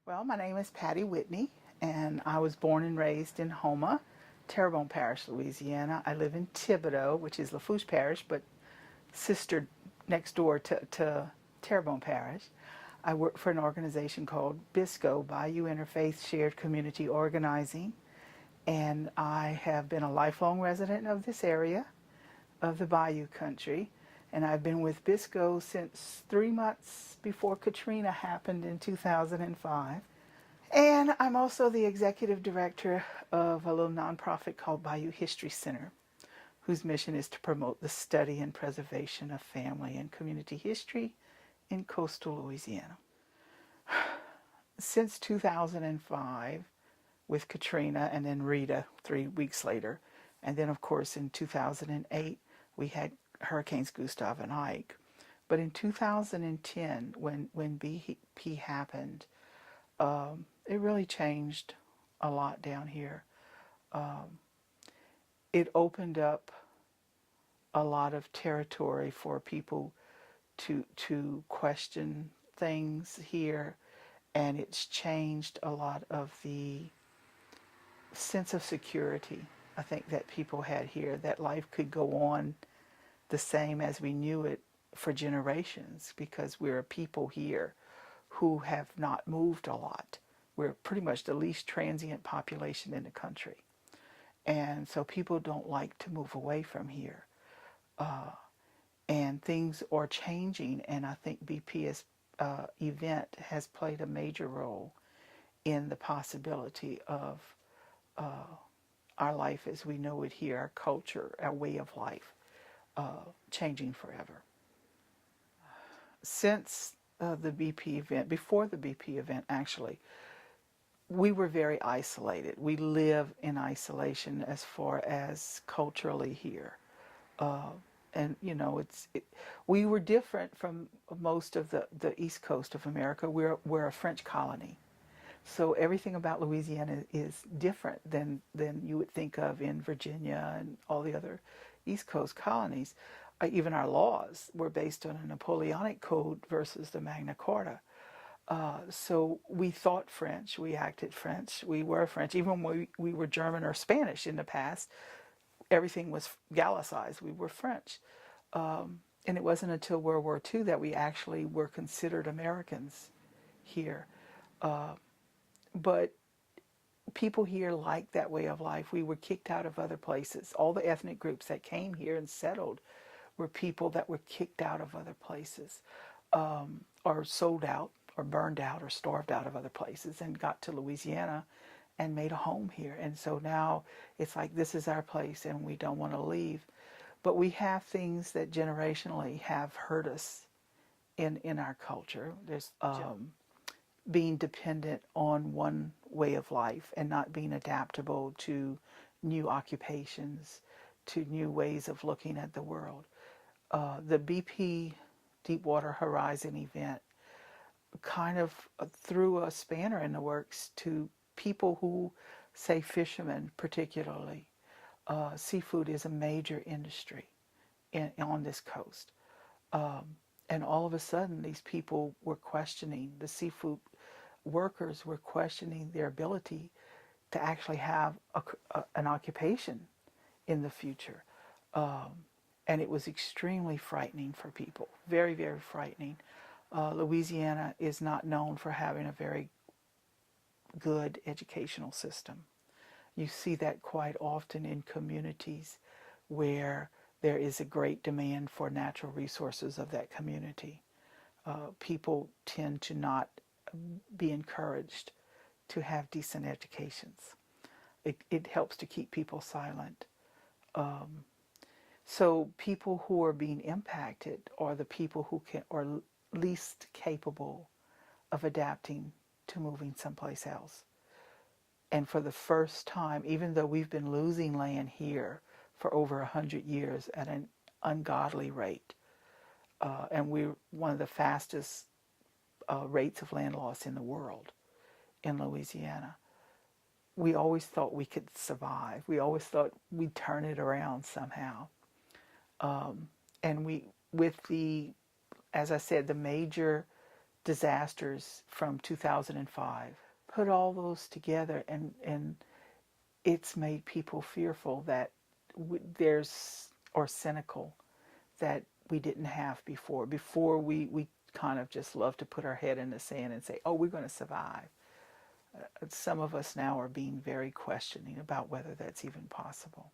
Well, my name is Patty Whitney, and I was born and raised in Houma, Terrebonne Parish, Louisiana. I live in Thibodaux, which is Lafourche Parish, but sister next door to Terrebonne Parish. I work for an organization called BISCO, Bayou Interfaith Shared Community Organizing, and I have been a lifelong resident of this area of the Bayou country. And I've been with BISCO since 3 months before Katrina happened in 2005. And I'm also the executive director of a little nonprofit called Bayou History Center, whose mission is to promote the study and preservation of family and community history in coastal Louisiana. Since 2005, with Katrina and then Rita 3 weeks later, and then of course in 2008 we had Hurricanes Gustav and Ike. But in 2010, when BP happened, it really changed a lot down here. It opened up a lot of territory for people to question things here, and it's changed a lot of the sense of security I think that people had here, that life could go on the same as we knew it for generations, because we're a people here who have not moved a lot. We're pretty much the least transient population in the country. And so people don't like to move away from here. And things are changing, and I think BP's event has played a major role in the possibility of our life as we know it here, our culture, our way of life, changing forever. Since the BP event, before the BP event actually, we were very isolated. We live in isolation as far as culturally here. And you know, we were different from most of the East Coast of America. We're a French colony. So everything about Louisiana is different than you would think of in Virginia and all the other East Coast colonies. Even our laws were based on a Napoleonic code versus the Magna Carta. So we thought French, we acted French, we were French. Even when we were German or Spanish in the past, everything was Gallicized. We were French. And it wasn't until World War II that we actually were considered Americans here. But people here liked that way of life. We were kicked out of other places. All the ethnic groups that came here and settled were people that were kicked out of other places, or sold out, or burned out, or starved out of other places, and got to Louisiana and made a home here. And so now it's like, this is our place and we don't want to leave. But we have things that generationally have hurt us in our culture. There's being dependent on one way of life and not being adaptable to new occupations, to new ways of looking at the world. The BP Deepwater Horizon event kind of threw a spanner in the works to people who, say fishermen particularly. Seafood is a major industry on this coast. And all of a sudden, these people were questioning, the seafood workers were questioning their ability to actually have an occupation in the future. And it was extremely frightening for people, very, very frightening. Louisiana is not known for having a very good educational system. You see that quite often in communities where there is a great demand for natural resources of that community. People tend to not be encouraged to have decent educations. It helps to keep people silent. So people who are being impacted are the people who are least capable of adapting to moving someplace else. And for the first time, even though we've been losing land here for over 100 years at an ungodly rate, and we're one of the fastest rates of land loss in the world in Louisiana, we always thought we could survive. We always thought we'd turn it around somehow. And with the, as I said, the major disasters from 2005. Put all those together, and it's made people fearful that there's, or cynical, that we didn't have before. Before we kind of just love to put our head in the sand and say, oh, we're going to survive. Some of us now are being very questioning about whether that's even possible.